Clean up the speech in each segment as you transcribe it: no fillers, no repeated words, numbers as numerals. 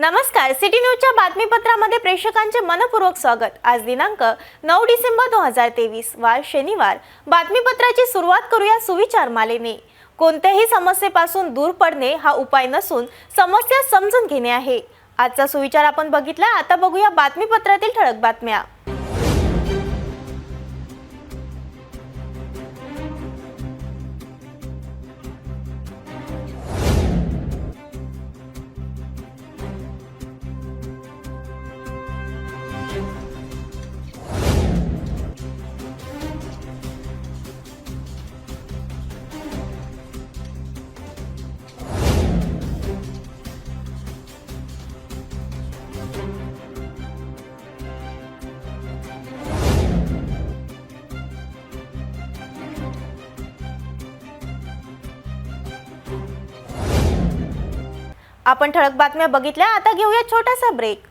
नमस्कार, सिटी न्यूजच्या बातमीपत्रामध्ये प्रेक्षकांचे मनपूर्वक स्वागत। आज दिनांक 9 डिसेंबर 2023 वार शनिवार। बातमीपत्राची सुरुवात करूया सुविचार मालेने। कोणत्याही समस्येपासून दूर पडणे हा उपाय नसून समस्या समजून घेणे आहे। आजचा सुविचार आपण बघितला। आता बघूया बातमीपत्रातील ठळक बातम्या। आपण ठळक बातम्या बघितल्या। आता घेऊया छोटासा ब्रेक।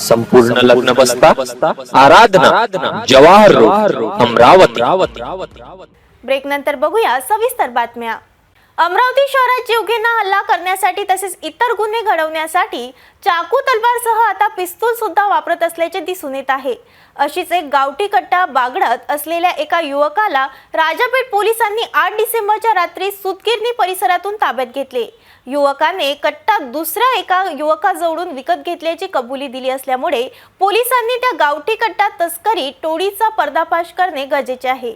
संपूर्ण लग्न बसता आराधना जवाहर रोड अमरावती। ब्रेक नंतर बघूया सविस्तर बातम्या। अमरावती शहरात जीवघेणा हल्ला करण्यासाठी तसेच इतर गुन्हे घडवण्यासाठी चाकू तलवारसह आता पिस्तूल सुद्धा वापरत असल्याचे दिसून येत आहे। अशीच एक गावठी कट्टा बागडत असलेल्या एका युवकाला राजापेठ पोलिसांनी 8 डिसेंबरच्या रात्री सुतगिरणी परिसरातून ताब्यात घेतले। युवकाने कट्टा दुसऱ्या एका युवकाजवळून विकत घेतल्याची कबुली दिली असल्यामुळे पोलिसांनी त्या गावठी कट्टा तस्करी टोळीचा पर्दाफाश करणे गरजेचे आहे।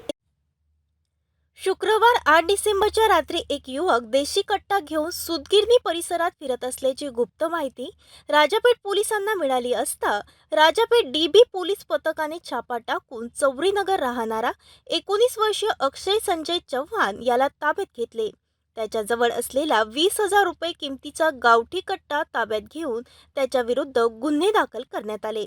शुक्रवार 8 डिसेंबरच्या रात्री एक युवक देशी कट्टा घेऊन सुतगिरणी परिसरात फिरत असल्याची गुप्त माहिती राजापेठ पोलिसांना मिळाली असता राजापेठ डीबी पोलीस पथकाने छापा टाकून चौरीनगर राहणारा 19 वर्षीय अक्षय संजय चव्हाण याला ताब्यात घेतले। त्याच्याजवळ असलेला 20,000 रुपये किमतीचा गावठी कट्टा ताब्यात घेऊन त्याच्या विरुद्ध गुन्हे दाखल करण्यात आले।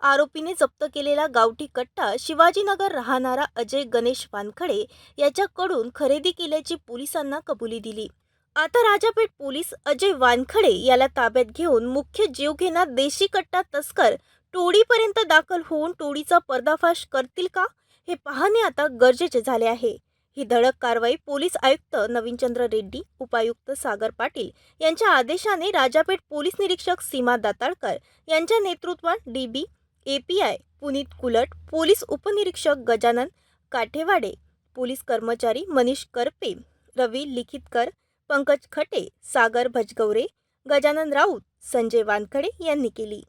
आरोपीने जप्त केलेला गावठी कट्टा शिवाजीनगर राहणारा अजय गणेश वानखडे याच्याकडून खरेदी केल्याची पोलिसांना कबुली दिली। आता राजापेठ पोलीस अजय वानखडे याला ताब्यात घेऊन मुख्य जीवघेणा देशी कट्टा तस्कर टोळीपर्यंत दाखल होऊन टोळीचा पर्दाफाश करतील का हे पाहणे आता गरजेचे झाले आहे। ही धडक कारवाई पोलीस आयुक्त नवीनचंद्र रेड्डी, उपायुक्त सागर पाटील यांच्या आदेशाने राजापेठ पोलीस निरीक्षक सीमा दाताळकर यांच्या नेतृत्वात dB, API Puneet Kulat, police उपनिरीक्षक गजानन काठेवाडे, पोलीस कर्मचारी मनीष करपे, रवी लिखितकर, पंकज खटे, सागर भजगौरे, गजानन राऊत, संजय वानखडे यांनी केली।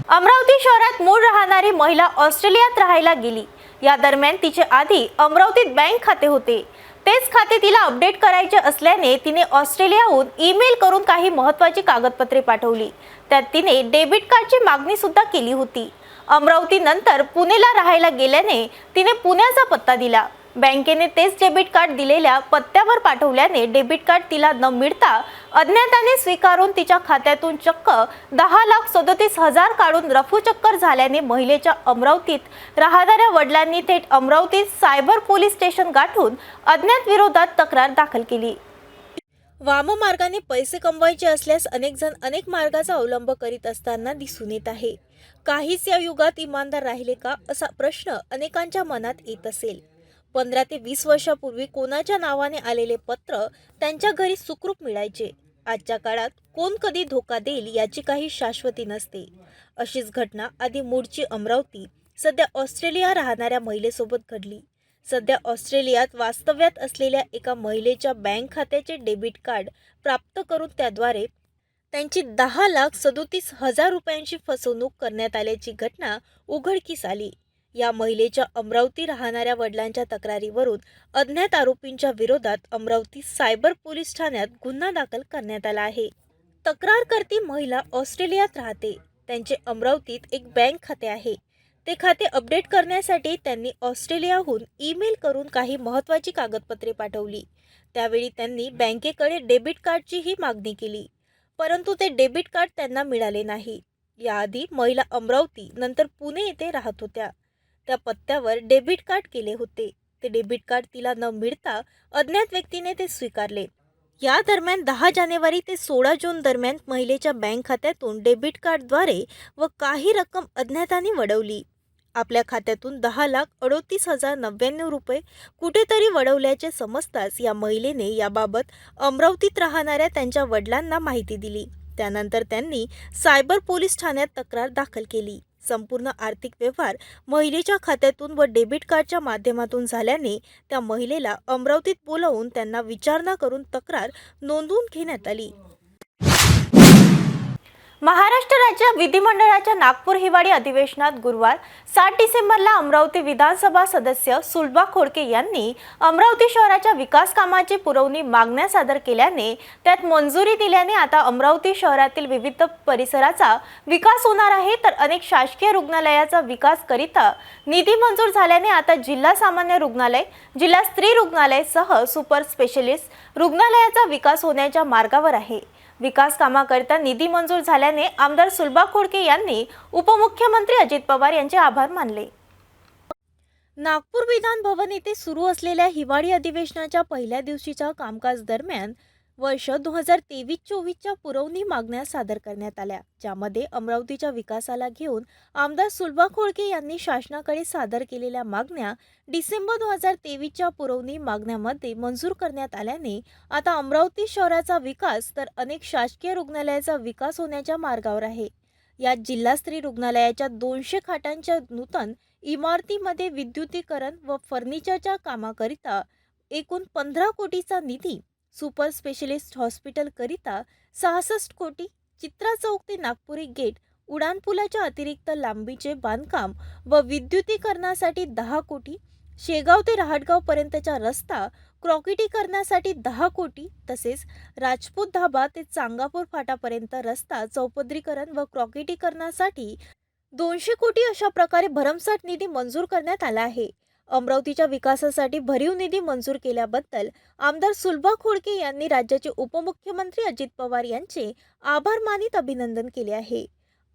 अमरावती शहरात मूळ राहणारी महिला ऑस्ट्रेलियात राहायला गेली। या दरम्यान तिचे आधी अमरावतीत बँक खाते होते। तेच खाते तिला अपडेट करायचे असल्याने तिने ऑस्ट्रेलियाहून ईमेल करून काही महत्त्वाची कागदपत्रे पाठवली। त्यात तिने डेबिट कार्डची मागणी सुद्धा केली होती। अमरावती नंतर पुणेला राहायला गेल्याने तिने पुण्याचा पत्ता दिला। बँकेने तेच डेबिट कार्ड दिलेल्या पत्त्यावर पाठवल्याने डेबिट कार्ड तिला न मिळता अज्ञाताने स्वीकारून तिच्या खात्यातून चक्क 10,37,000 काढून रफूचक्कर झाल्याने महिलेच्या अमरावतीत राहणाऱ्या वडिलांनी थेट अमरावतीत सायबर पोलीस स्टेशन गाठून अज्ञात विरोधात तक्रार दाखल केली। वाममार्गाने पैसे कमवायचे असल्यास अनेक जण अनेक मार्गाचा अवलंब करीत असताना दिसून येत आहे। काहीच या युगात इमानदार राहिले का असा प्रश्न अनेकांच्या मनात येत असेल। 15 ते 20 वर्षापूर्वी कोणाच्या नावाने आलेले पत्र त्यांच्या घरी सुखरूप मिळायचे। आजच्या काळात कोण कधी धोका देईल याची काही शाश्वती नसते। अशीच घटना आधी मूळची अमरावती, सध्या ऑस्ट्रेलिया राहणाऱ्या महिलेसोबत घडली। सध्या ऑस्ट्रेलियात वास्तव्यात असलेल्या एका महिलेच्या बँक खात्याचे डेबिट कार्ड प्राप्त करून त्याद्वारे त्यांची 10,37,000 रुपयांची फसवणूक करण्यात आल्याची घटना उघडकीस आली। या महिलेच्या अमरावती राहणाऱ्या वडिलांच्या तक्रारीवरून अज्ञात आरोपींच्या विरोधात अमरावती सायबर पोलीस ठाण्यात गुन्हा दाखल करण्यात आला आहे. तक्रारकर्ती महिला ऑस्ट्रेलियात राहते. त्यांचे अमरावतीत एक बँक खाते आहे. ते खाते अपडेट करण्यासाठी त्यांनी ऑस्ट्रेलियाहून ईमेल करून काही महत्त्वाची कागदपत्रे पाठवली. त्यावेळी त्यांनी बँकेकडे डेबिट कार्डचीही मागणी केली, परंतु ते डेबिट कार्ड त्यांना मिळाले नाही. याआधी महिला अमरावती नंतर पुणे येथे राहत होत्या. त्या पत्त्यावर डेबिट कार्ड केले होते. ते डेबिट कार्ड तिला न मिळता अज्ञात व्यक्तीने ते स्वीकारले. या दरम्यान 10 जानेवारी ते 16 जून दरम्यान महिलेच्या बँक खात्यातून डेबिट कार्डद्वारे व काही रक्कम अज्ञातांनी वळवली. आपल्या खात्यातून 10,38,099 रुपये कुठेतरी वळवल्याचे समजताच या महिलेने याबाबत अमरावतीत राहणाऱ्या त्यांच्या वडिलांना माहिती दिली. त्यानंतर त्यांनी सायबर पोलीस ठाण्यात तक्रार दाखल केली. संपूर्ण आर्थिक व्यवहार महिलेच्या खात्यातून व डेबिट कार्डच्या माध्यमातून झाल्याने त्या महिलेला अमरावतीत बोलावून त्यांना विचारणा करून तक्रार नोंदवून घेण्यात आली. महाराष्ट्र राज्य विधिमंडळाच्या नागपूर हिवाळी अधिवेशनात गुरुवार 7 डिसेंबरला अमरावती विधानसभा सदस्य सुलभा खोडके यांनी अमरावती शहराच्या विकास कामाची पुरवणी मागण्या सादर केल्याने त्यात मंजुरी दिल्याने आता अमरावती शहरातील विविध परिसराचा विकास होणार आहे. तर अनेक शासकीय रुग्णालयाचा विकास करिता निधी मंजूर झाल्याने आता जिल्हा सामान्य रुग्णालय, जिल्हा स्त्री रुग्णालय सह सुपर स्पेशलिस्ट रुग्णालयाचा विकास होण्याच्या मार्गावर आहे. विकास कामाकरिता निधी मंजूर झाल्याने आमदार सुलभा खोडके यांनी उपमुख्यमंत्री अजित पवार यांचे आभार मानले. नागपूर विधान भवन येथे सुरू असलेल्या हिवाळी अधिवेशनाच्या पहिल्या दिवशीच्या कामकाज दरम्यान वर्ष 2023-24च्या पुरवणी मागण्या सादर करण्यात आल्या, ज्यामध्ये अमरावतीच्या विकासाला घेऊन आमदार सुलभा खोडके यांनी शासनाकडे सादर केलेल्या मागण्या डिसेंबर 2023च्या पुरवणी मागण्यामध्ये मंजूर करण्यात आल्याने आता अमरावती शहराचा विकास तर अनेक शासकीय रुग्णालयाचा विकास होण्याच्या मार्गावर आहे. यात जिल्हा स्त्री रुग्णालयाच्या 200 खाटांच्या नूतन इमारतीमध्ये विद्युतीकरण व फर्निचरच्या कामाकरिता एकूण 15 कोटीचा निधी, सुपर स्पेशलिस्ट हॉस्पिटल करिता 66 कोटी, चित्रा चौक ते नागपुरी गेट उड्डाणपुलाच्या अतिरिक्त लांबीचे बांधकाम व विद्युतीकरणासाठी 10 कोटी, शेगाव ते रहाटगाव पर्यंतचा रस्ता क्रॉकेटीकरणासाठी 10 कोटी, तसेच राजपूत धाबा ते चांगापूर फाटापर्यंत रस्ता चौपदरीकरण व क्रॉकेटीकरणासाठी 200 कोटी अशा प्रकारे भरमसाठ निधी मंजूर करण्यात आला आहे. अमरावतीच्या विकासासाठी भरीव निधी मंजूर केल्याबद्दल आमदार सुलभा खोडके यांनी राज्याचे उपमुख्यमंत्री अजित पवार यांचे आभार मानित अभिनंदन केले आहे.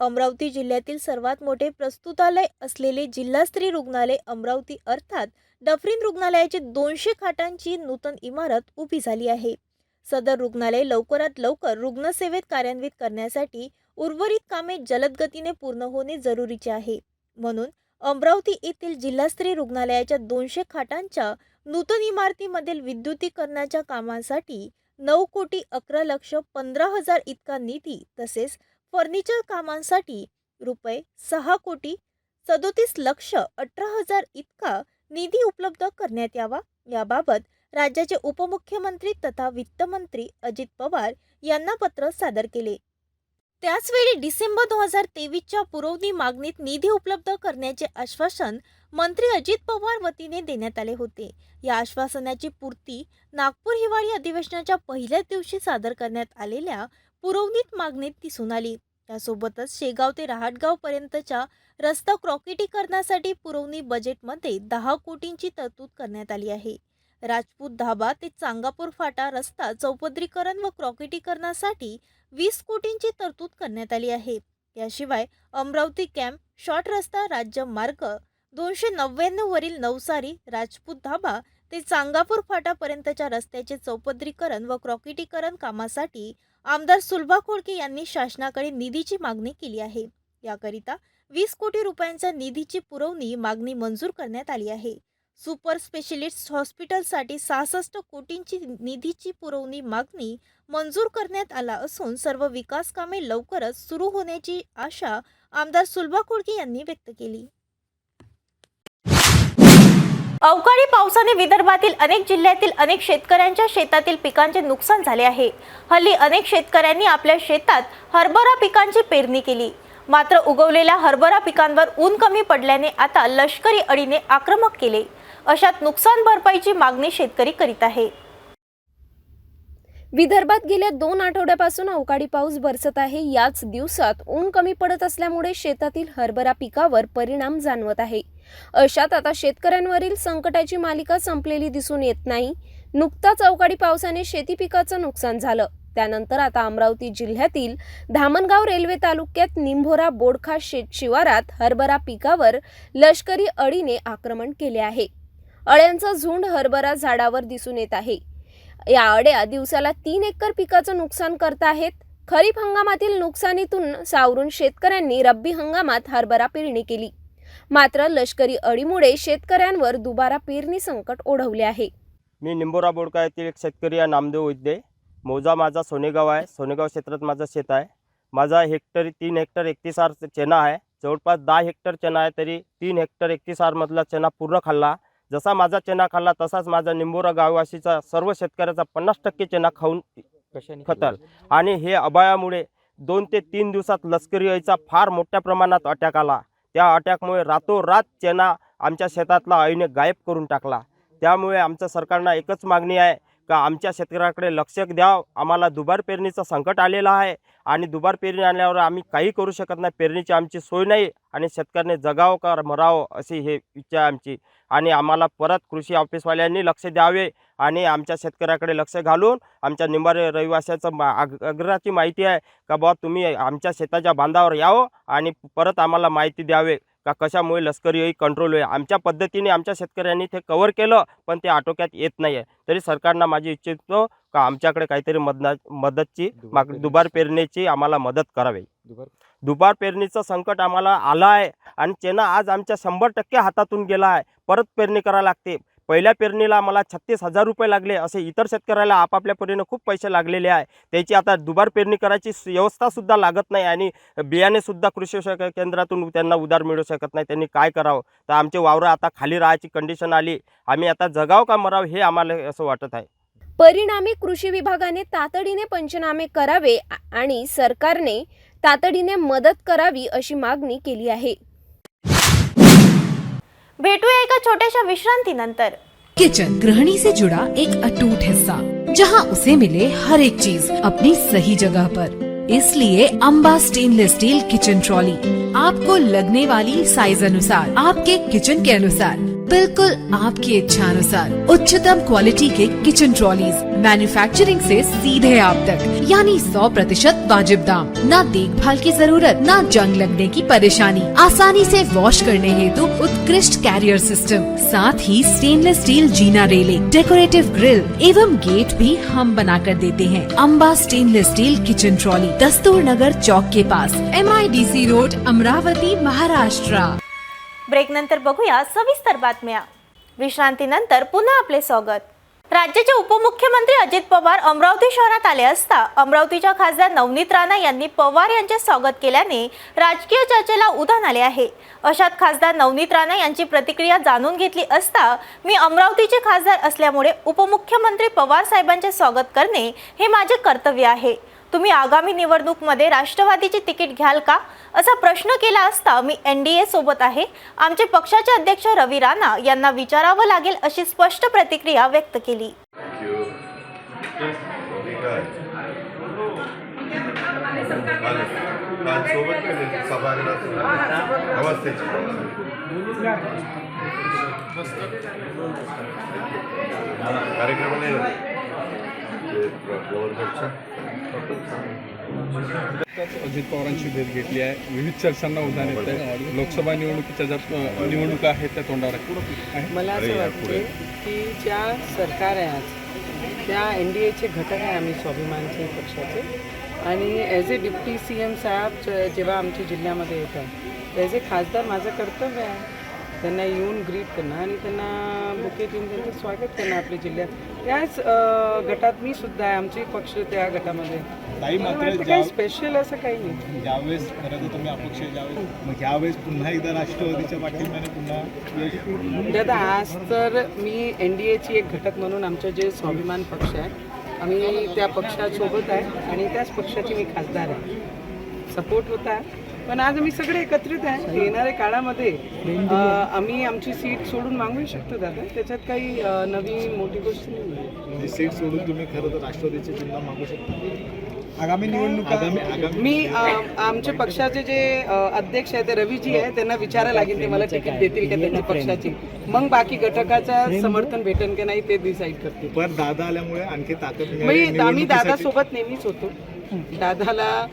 अमरावती जिल्ह्यातील सर्वात मोठे प्रस्तुतालय असलेले जिल्हा स्त्री रुग्णालय अमरावती अर्थात डफरीन रुग्णालयाची 200 खाटांची नूतन इमारत उभी झाली आहे. सदर रुग्णालय लवकरात लवकर रुग्णसेवेत कार्यान्वित करण्यासाठी उर्वरित कामे जलद गतीने पूर्ण होणे जरुरीचे आहे. म्हणून अमरावती येथील जिल्हा स्त्री रुग्णालयाच्या 200 खाटांच्या नूतन इमारतीमधील विद्युतीकरणाच्या कामासाठी 9 कोटी 11 लक्ष 15 हजार इतका निधी, तसेच फर्निचर कामांसाठी रुपये 6 कोटी 37 लक्ष 18 हजार इतका निधी उपलब्ध करण्यात यावा, याबाबत राज्याचे उपमुख्यमंत्री तथा वित्तमंत्री अजित पवार यांना पत्र सादर केले. त्याचवेळी डिसेंबर 2023च्या पुरवणी मागणीत निधी उपलब्ध करण्याचे आश्वासन मंत्री अजित पवार वतीने देण्यात आले होते. या आश्वासनाची पूर्ती नागपूर हिवाळी अधिवेशनाच्या पहिल्याच दिवशी सादर करण्यात आलेल्या पुरवणीत मागणीत दिसून आली. यासोबतच शेगाव ते रहाटगाव पर्यंतच्या रस्ता क्रॉकेटीकरणासाठी पुरवणी बजेटमध्ये 10 कोटींची तरतूद करण्यात आली आहे. राजपूत धाबा ते चांगापूर फाटा रस्ता चौपदरीकरण व क्रॉकेटीकरणासाठी 20 कोटींची तरतूद करण्यात आली आहे. याशिवाय अमरावती कॅम्प शॉर्ट रस्ता राज्य मार्ग 299 वरील नवसारी राजपूत धाबा ते चांगापूर फाटापर्यंतच्या रस्त्याचे चौपदरीकरण व क्रॉकेटीकरण कामासाठी आमदार सुलभा खोडके यांनी शासनाकडे निधीची मागणी केली आहे. याकरिता 20 कोटी रुपयांच्या निधीची पुरवणी मागणी मंजूर करण्यात आली आहे. सुपर स्पेशलिस्ट हॉस्पिटलसाठी 66 कोटींची निधीची पुरवणी मागणी मंजूर करण्यात आला असून सर्व विकास कामे लवकरच सुरू होण्याची आशा आमदार सुलभा खोडके यांनी व्यक्त केली. अवकाळी पावसाने विदर्भातील अनेक जिल्ह्यातील अनेक शेतकऱ्यांच्या शेतातील पिकांचे नुकसान झाले आहे. हल्ली अनेक शेतकऱ्यांनी आपल्या शेतात हरभरा पिकांची पेरणी केली. मात्र उगवलेल्या हरभरा पिकांवर ऊन कमी पडल्याने आता लष्करी अळीने आक्रमक केले. अशात नुकसान भरपाईची मागणी शेतकरी करीत आहे. विदर्भात गेल्या 2 आठवड्यापासून अवकाळी पाऊस बरसत आहे. याच दिवसात ऊन कमी पडत असल्यामुळे शेतातील हरभरा पिकावर परिणाम जाणवत आहे. अशात आता शेतकऱ्यांवरील संकटाची मालिका संपलेली दिसून येत नाही. नुकताच अवकाळी पावसाने शेती पिकाचं नुकसान झालं. त्यानंतर आता अमरावती जिल्ह्यातील धामणगाव रेल्वे तालुक्यात निंभोरा बोडखा शिवारात हरभरा पिकावर लष्करी अळीने आक्रमण केले आहे. अळ्यांचा झुंड हरभरा झाडावर दिसून येत आहे. या अळ्या दिवसाला 3 एकर पिकाचं नुकसान करत आहेत. खरीप हंगामातील नुकसानीतून सावरून शेतकऱ्यांनी रब्बी हंगामात हरभरा पेरणी केली. मात्र लष्करी अळीमुळे शेतकऱ्यांवर दुबारा पेरणी संकट ओढवले आहे. मी निंबोरा बोडका येथील एक शेतकरी आहे, नामदेव वैद्य. मौजा माझा सोनेगाव आहे. सोनेगाव क्षेत्रात माझं शेत आहे. माझा हेक्टरी 3 हेक्टर 31 चणा आहे. जवळपास 10 हेक्टर चणा आहे, तरी 3 हेक्टर 31 मधला चणा पूर्ण खाल्ला. जसा माझा चणा खाल्ला तसाच माझा निंबोरा गाववासीचा सर्व शेतकऱ्याचा 50% चणा खाऊन खतल. आणि हे अभायामुळे 2 ते 3 दिवसात लष्करी अळीचा फार मोठ्या प्रमाणात अटॅक आला. त्या अटॅकमुळे रातोरात चणा आमच्या शेतातला अळीने गायब करून टाकला. त्यामुळे आमच्या सरकारला एकच मागणी आहे का आमच्या शेतकऱ्याकडे लक्ष द्यावं. आम्हाला दुबार पेरणीचं संकट आलेलं आहे आणि दुबार पेरणी आल्यावर आम्ही काही करू शकत नाही. पेरणीची आमची सोय नाही आणि शेतकऱ्याने जगावं का मरावं अशी हे इच्छा आहे आमची. आणि आम्हाला परत कृषी ऑफिसवाल्यांनी लक्ष द्यावे आणि आमच्या शेतकऱ्याकडे लक्ष घालून आमच्या निंबारे रहिवाशाचं आग्रहाची माहिती आहे का बुवा तुम्ही आमच्या शेताच्या बांधावर यावं आणि परत आम्हाला माहिती द्यावे का कशामुळे लष्करी अळी कंट्रोल होईल. आमच्या पद्धतीने आमच्या शेतकऱ्यांनी ते कव्हर केलं, पण ते आटोक्यात येत नाही आहे. तरी सरकारनं माझी इच्छितो का आमच्याकडे काहीतरी मदतची दुबार पेरणीची आम्हाला मदत करावी. दुबार पेरणीचं संकट आम्हाला आलं आहे आणि चणा आज आमच्या 100% हातातून गेला आहे. परत पेरणी करावी लागते. पहिल्या पेरणीला मला 36,000 रुपये लागले. असे इतर शेतकऱ्याला आपापल्या परीने खूप पैसे लागलेले आहे. त्याची आता दुबार पेरणी करायची व्यवस्थासुद्धा लागत नाही आणि बियाणेसुद्धा कृषी केंद्रातून त्यांना उधार मिळू शकत नाही. त्यांनी काय करावं. तर आमचे वावरं आता खाली राहायची कंडिशन आली. आम्ही आता जगाव का मराव हे आम्हाला असं वाटत आहे. परिणामी कृषी विभागाने तातडीने पंचनामे करावे आणि सरकारने तातडीने मदत करावी अशी मागणी केली आहे. भेटूया एका छोट्याशा विश्रांतीनंतर. किचन गृहिणी से जुड़ा एक अटूट हिस्सा, जहां उसे मिले हर एक चीज अपनी सही जगह पर. इसलिए Amba stainless steel kitchen trolley आपको लगने वाली साइज अनुसार, आपके किचन के अनुसार, बिल्कुल आपकी इच्छा अनुसार उच्चतम क्वालिटी के किचन ट्रॉलीज मैन्युफैक्चरिंग से सीधे आप तक, यानी 100% वाजिब दाम, न देखभाल की जरूरत, न जंग लगने की परेशानी, आसानी से वॉश करने हेतु उत्कृष्ट कैरियर सिस्टम, साथ ही स्टेनलेस स्टील जीना रेलिंग, डेकोरेटिव ग्रिल एवं गेट भी हम बना कर देते हैं. Amba stainless steel kitchen trolley, Dastur Nagar चौक के पास, MIDC road, Amravati, Maharashtra. Break नंतर बघूया सविस्तर बातम्या. विश्रांतीनंतर पुन्हा आपले स्वागत. राज्याचे उपमुख्यमंत्री अजित पवार अमरावती शहरात आले असता अमरावतीच्या खासदार नवनीत राणा यांनी पवार यांचे स्वागत केल्याने राजकीय चर्चेला उधाण आले आहे. अशात खासदार नवनीत राणा यांची प्रतिक्रिया जाणून घेतली असता मी अमरावतीचे खासदार असल्यामुळे उपमुख्यमंत्री पवार साहेबांचे स्वागत करणे हे माझे कर्तव्य आहे. तुम्ही आगामी निवडणूकमध्ये राष्ट्रवादीची तिकीट घ्याल का असा प्रश्न केला असता मी NDA सोबत आहे. आमचे पक्षाचे अध्यक्ष रवी राणा यांना विचारावं लागेल अशी स्पष्ट प्रतिक्रिया व्यक्त केली. अजित पवारांची भेट घेतली आहे. विविध चर्चांना उधाण येत आहे. लोकसभा निवडणुकीच्या ज्या निवडणुका आहेत त्या तोंडावर आहे. मला असं वाटते की ज्या सरकार आहे आज त्या NDAचे घटक आहे आम्ही स्वाभिमानचे पक्षाचे. आणि ॲज ए डिप्टी CM साहेब जेव्हा आमच्या जिल्ह्यामध्ये येतात ॲज ए खासदार माझं कर्तव्य आहे त्यांना येऊन ग्रीट करणं आणि त्यांना बुके देऊन त्यांचं स्वागत करणं आपल्या जिल्ह्यात. त्याच गटात मी सुद्धा आहे. आमचे पक्ष त्या गटामध्ये काही स्पेशल असं काही नाही. ज्यावेळेस खरं तर तुम्ही अपक्ष ज्यावेळेस मग यावेळेस पुन्हा एकदा राष्ट्रवादीच्या पाठिंब्याने पुन्हा दादा आज तर मी NDAची एक घटक म्हणून आमचं जे स्वाभिमान पक्ष आहे आम्ही त्या पक्षासोबत आहे आणि त्याच पक्षाची मी खासदार आहे. सपोर्ट होता पण आज आम्ही सगळे एकत्रित आहे. येणाऱ्या काळामध्ये आम्ही आमची सीट सोडून मागू शकतो दादा, त्याच्यात काही नवीन मोठी गोष्ट नाही. सीट सोडून तुम्ही खरं तर राष्ट्रवादीचे चिन्ह मागू शकता आगामी निवडणुका. मी आमच्या पक्षाचे जे अध्यक्ष आहे ते रवीजी आहे, त्यांना विचारायला लागेल ते मला तिकीट देतील का त्यांच्या पक्षाची. मग बाकी घटकाचा समर्थन भेटेल की नाही ते डिसाईड करतील. पण दादा आल्यामुळे आणखी ताकद मिळाली आम्ही निवडणुकीसाठी. दादासोबत नेहमीच होतो. दादाला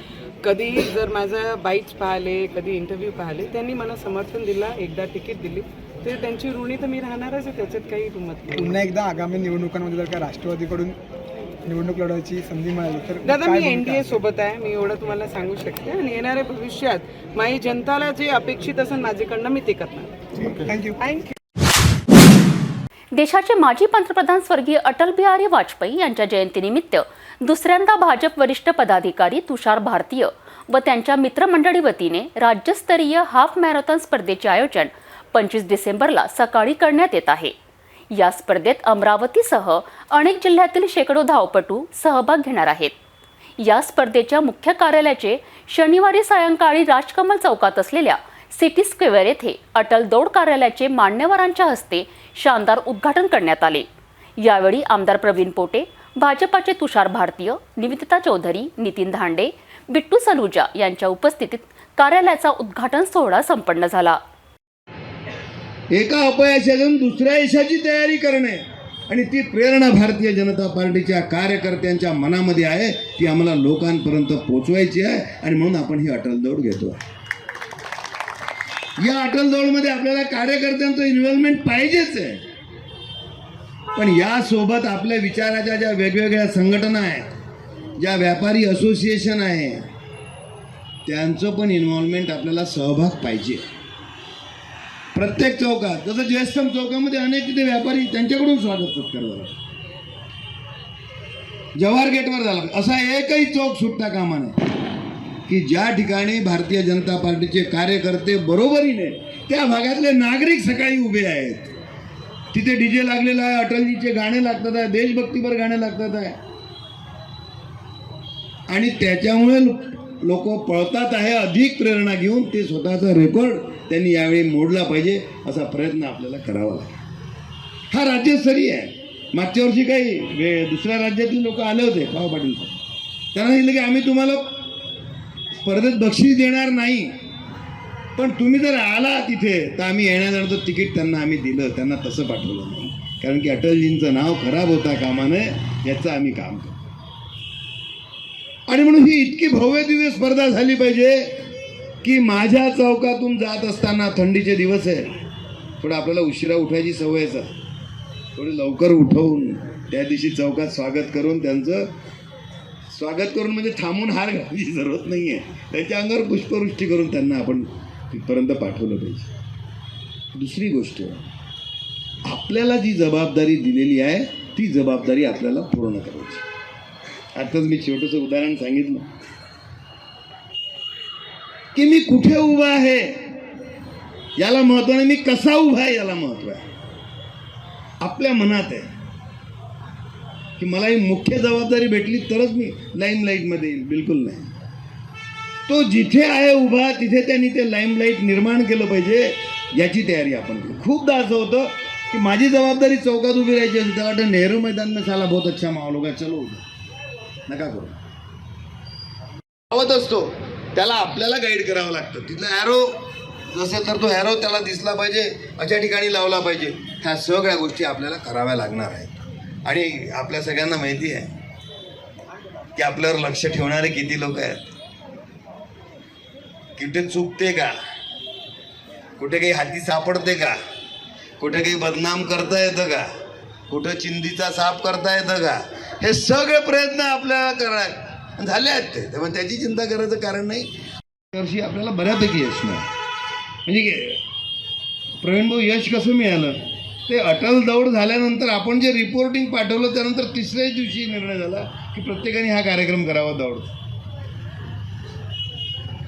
कधी जर माझं बाईट्स पाहिले, कधी इंटरव्ह्यू पाहिले, त्यांनी मला समर्थन दिला, एकदा तिकीट दिली, तर त्यांची ऋणी तर मी राहणारच आहे, त्याच्यात काही दुमत नाही. पुन्हा एकदा आगामी निवडणुकांमध्ये जर का राष्ट्रवादीकडून निवडणूक लढवायची संधी मिळाली तर दादा काय मी भूमिका एनडीए असेल? सोबत आहे, मी एवढं तुम्हाला सांगू शकते. आणि येणाऱ्या भविष्यात माझी जनताला जे अपेक्षित असेल माझ्याकडनं मी ते करणार. थँक्यू. थँक्यू. देशाचे माजी पंतप्रधान स्वर्गीय अटल बिहारी वाजपेयी यांच्या जयंतीनिमित्त दुसऱ्यांदा भाजप वरिष्ठ पदाधिकारी तुषार भारतीय व त्यांच्या मित्रमंडळी वतीने राज्यस्तरीय हाफ मॅरेथॉन स्पर्धेचे आयोजन 25 डिसेंबरला सकाळी करण्यात येत आहे. या स्पर्धेत अमरावतीसह अनेक जिल्ह्यातील शेकडो धावपटू सहभाग घेणार आहेत. या स्पर्धेच्या मुख्य कार्यालयाचे शनिवारी सायंकाळी राजकमल चौकात असलेल्या सिटी स्क्वेअर येथे अटल दौड कार्यालयाचे मान्यवरांच्या हस्ते शानदार उद्घाटन करण्यात आले. यावेळी आमदार प्रवीण पोटे, भाजपाचे तुषार भारतीय, निवेदिता चौधरी, नितीन धांडे, बिट्टू सलुजा यांच्या उपस्थितीत कार्यालयाचा उद्घाटन सोहळा संपन्न झाला. एका अपयशातून दुसऱ्या यशाची तयारी करणे आणि ती प्रेरणा भारतीय जनता पार्टीच्या कार्यकर्त्यांच्या मनामध्ये आहे, ती आम्हाला लोकांपर्यंत पोचवायची आहे आणि म्हणून आपण ही अटल दौड घेतो. या अटल दौडमध्ये आपल्याला कार्यकर्त्यांचं इन्व्हॉल्वमेंट पाहिजेच आहे, पण यासोबत आपल्या विचाराच्या ज्या वेगवेगळ्या संघटना आहेत, ज्या व्यापारी असोसिएशन आहे, त्यांचं पण इन्व्हॉल्वमेंट आपल्याला सहभाग पाहिजे. प्रत्येक चौकात, जसं जयस्तंभ चौकामध्ये अनेक तिथे व्यापारी, त्यांच्याकडून स्वागत सत्कार झाला, जवाहर गेटवर झाला. असा एकही चौक सुटता कामा नये की ज्या ठिकाणी भारतीय जनता पार्टीचे कार्यकर्ते बरोबरीने त्या भागातले नागरिक सकाळी उभे आहेत. तिथे डीजे लागलेला आहे, अटलजीचे गाणे लागतात आहे, देशभक्तीपर गाणे लागतात आहे आणि त्याच्यामुळे लोक पळतात आहे. अधिक प्रेरणा घेऊन ते स्वतःचा रेकॉर्ड त्यांनी यावेळी मोडला पाहिजे, असा प्रयत्न आपल्याला करावा लागेल. हा राज्यस्तरीय आहे. मागच्या वर्षी काही दुसऱ्या राज्यातील लोक आले होते, पाव पाटील, त्यांना सांगितलं की आम्ही तुम्हाला स्पर्धेत बक्षीस देणार नाही, पण तुम्ही जर आला तिथे तर आम्ही येण्यानंतर तिकीट त्यांना आम्ही दिलं. त्यांना तसं पाठवलं नाही, कारण की अटलजींचं नाव खराब होता कामा नये याचं आम्ही काम करतो. आणि म्हणून ही इतकी भव्य दिव्य स्पर्धा झाली पाहिजे की माझ्या चौकातून जात असताना, थंडीचे दिवस आहे, थोडं आपल्याला उशिरा उठायची सवयच आहे, थोडी लवकर उठवून त्या दिवशी चौकात स्वागत करून, त्यांचं स्वागत करून म्हणजे थांबून हार घालायची जरूरत नाही आहे, त्यांच्या अंगावर पुष्पवृष्टी करून त्यांना आपण तिथपर्यंत पाठवलं पाहिजे. दुसरी गोष्ट, आपल्याला जी जबाबदारी दिलेली आहे ती जबाबदारी आपल्याला पूर्ण करायची. आताच मी छोटंसं उदाहरण सांगितलं की मी कुठे उभा आहे याला महत्व नाही, मी कसा उभा आहे याला महत्व आहे. आपल्या मनात आहे की मला ही मुख्य जबाबदारी भेटली तरच मी लाईमलाईटमध्ये येईल, बिलकुल नाही. तो जिथे आहे उभा तिथे त्यांनी ते लाईमलाईट निर्माण केलं पाहिजे, याची तयारी आपण केली. खूपदा असं होतं की माझी जबाबदारी चौकात उभी राहायची असेल, तेव्हा वाटतं नेहरू मैदान में साला बहुत अच्छा माहोल होगा, चलो नका करू. आवत असतो त्याला आपल्याला गाईड करावं लागतं. तिथला ॲरो जसे तर तो ॲरो त्याला दिसला पाहिजे, अशा ठिकाणी लावला पाहिजे. ह्या सगळ्या गोष्टी आपल्याला कराव्या लागणार आहेत. आणि आपल्या सगळ्यांना माहिती आहे की आपल्यावर लक्ष ठेवणारे किती लोक आहेत. कुठे चुकते का, कुठे काही हाती सापडते का, कुठे काही बदनाम करता येतं का, कुठं चिंधीचा साफ करता येतं का, हे सगळे प्रयत्न आपल्याला कराय झाले आहेत. त्यामुळे त्याची चिंता करायचं कारण नाही. वर्षी आपल्याला बऱ्यापैकी यश मिळालं. म्हणजे प्रवीण भाऊ, यश कसं मिळालं ते अटल दौड झाल्यानंतर आपण जे रिपोर्टिंग पाठवलं त्यानंतर तिसऱ्याच दिवशी निर्णय झाला की प्रत्येकाने हा कार्यक्रम करावा दौड.